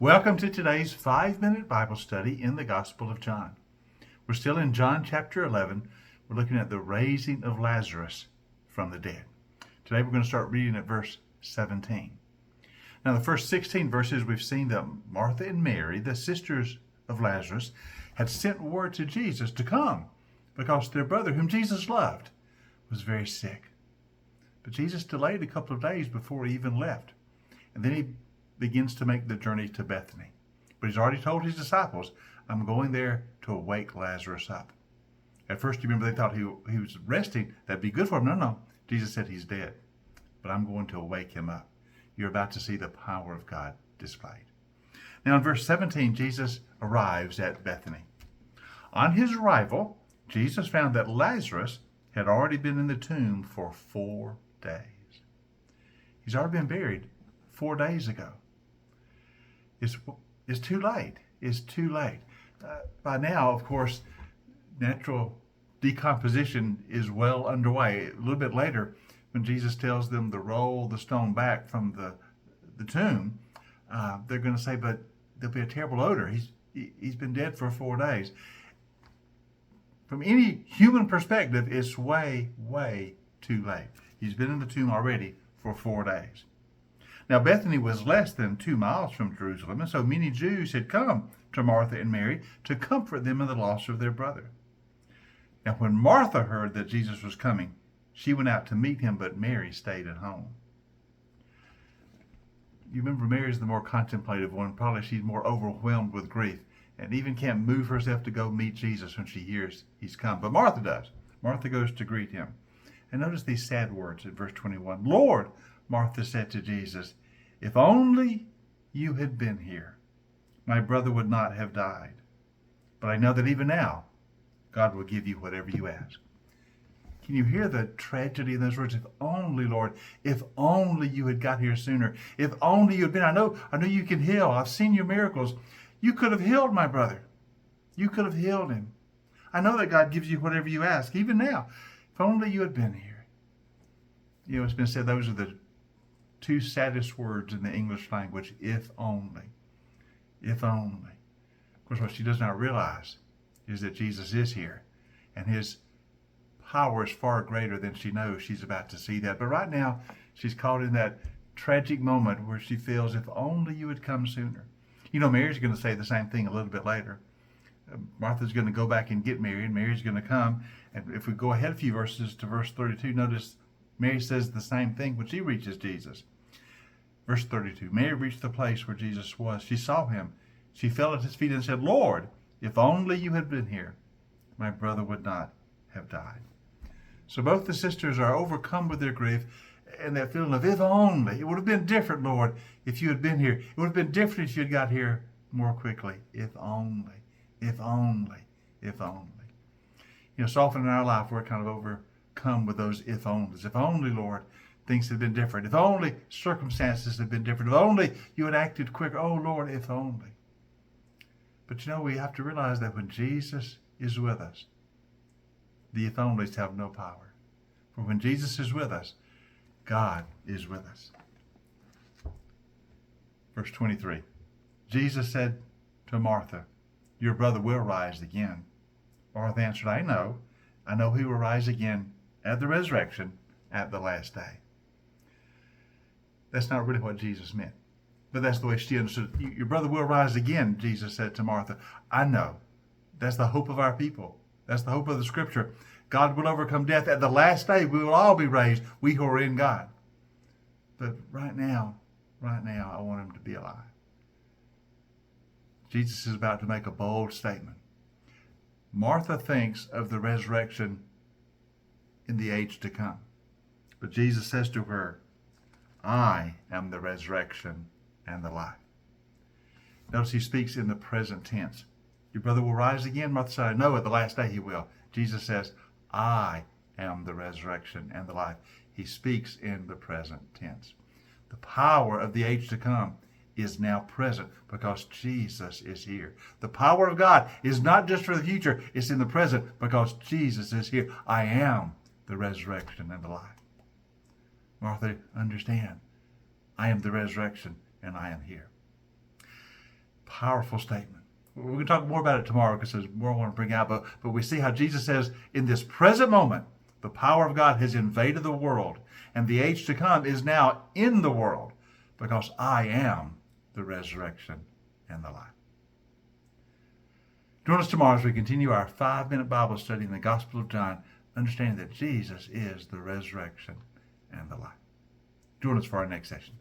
Welcome to today's 5-minute Bible study in the Gospel of John. We're still in John chapter 11. We're looking at the raising of Lazarus from the dead. Today we're going to start reading at verse 17. Now, the first 16 verses we've seen that Martha and Mary, the sisters of Lazarus, had sent word to Jesus to come because their brother, whom Jesus loved, was very sick. But Jesus delayed a couple of days before he even left. And then he begins to make the journey to Bethany. But he's already told his disciples, I'm going there to wake Lazarus up. At first, you remember they thought he was resting. That'd be good for him. No. Jesus said he's dead. But I'm going to wake him up. You're about to see the power of God displayed. Now in verse 17, Jesus arrives at Bethany. On his arrival, Jesus found that Lazarus had already been in the tomb for 4 days. He's already been buried 4 days ago. It's too late. It's too late. By now, of course, natural decomposition is well underway. A little bit later, when Jesus tells them to roll the stone back from the tomb, they're going to say, but there'll be a terrible odor. He's been dead for 4 days. From any human perspective, it's way, way too late. He's been in the tomb already for 4 days. Now, Bethany was less than 2 miles from Jerusalem, and so many Jews had come to Martha and Mary to comfort them in the loss of their brother. Now, when Martha heard that Jesus was coming, she went out to meet him, but Mary stayed at home. You remember Mary's the more contemplative one. Probably she's more overwhelmed with grief and even can't move herself to go meet Jesus when she hears he's come. But Martha does. Martha goes to greet him. And notice these sad words in verse 21. Lord, Martha said to Jesus, if only you had been here, my brother would not have died. But I know that even now, God will give you whatever you ask. Can you hear the tragedy in those words? If only, Lord, if only you had got here sooner. If only you had been. I know you can heal. I've seen your miracles. You could have healed my brother. You could have healed him. I know that God gives you whatever you ask, even now. If only you had been here. You know, it's been said those are the 2 saddest words in the English language, if only. If only. Of course, what she does not realize is that Jesus is here, and his power is far greater than she knows. She's about to see that. But right now, she's caught in that tragic moment where she feels, if only you had come sooner. You know, Mary's going to say the same thing a little bit later. Martha's going to go back and get Mary, and Mary's going to come. And if we go ahead a few verses to verse 32, notice Mary says the same thing when she reaches Jesus. Verse 32, Mary reached the place where Jesus was. She saw him. She fell at his feet and said, Lord, if only you had been here, my brother would not have died. So both the sisters are overcome with their grief and that feeling of, if only. It would have been different, Lord, if you had been here. It would have been different if you had got here more quickly. If only, if only, if only. You know, so often in our life, we're kind of overcome with those if onlys. If only, Lord, things had been different. If only circumstances had been different. If only you had acted quicker. Oh, Lord, if only. But you know, we have to realize that when Jesus is with us, the if onlys have no power. For when Jesus is with us, God is with us. Verse 23, Jesus said to Martha, your brother will rise again. Martha answered, I know he will rise again at the resurrection at the last day. That's not really what Jesus meant, but that's the way she understood it. Your brother will rise again, Jesus said to Martha. I know. That's the hope of our people. That's the hope of the scripture. God will overcome death. At the last day, we will all be raised, we who are in God. But right now, I want him to be alive. Jesus is about to make a bold statement. Martha thinks of the resurrection in the age to come. But Jesus says to her, I am the resurrection and the life. Notice he speaks in the present tense. Your brother will rise again. Martha said, no, at the last day he will. Jesus says, I am the resurrection and the life. He speaks in the present tense. The power of the age to come is now present because Jesus is here. The power of God is not just for the future, it's in the present because Jesus is here. I am the resurrection and the life. Martha, understand, I am the resurrection and I am here. powerful statement. We're going to talk more about it tomorrow because there's more I want to bring out. But we see how Jesus says, in this present moment, the power of God has invaded the world, and the age to come is now in the world, because I am the resurrection and the life. Join us tomorrow as we continue our 5-minute Bible study in the Gospel of John, understanding that Jesus is the resurrection and the life. Join us for our next session.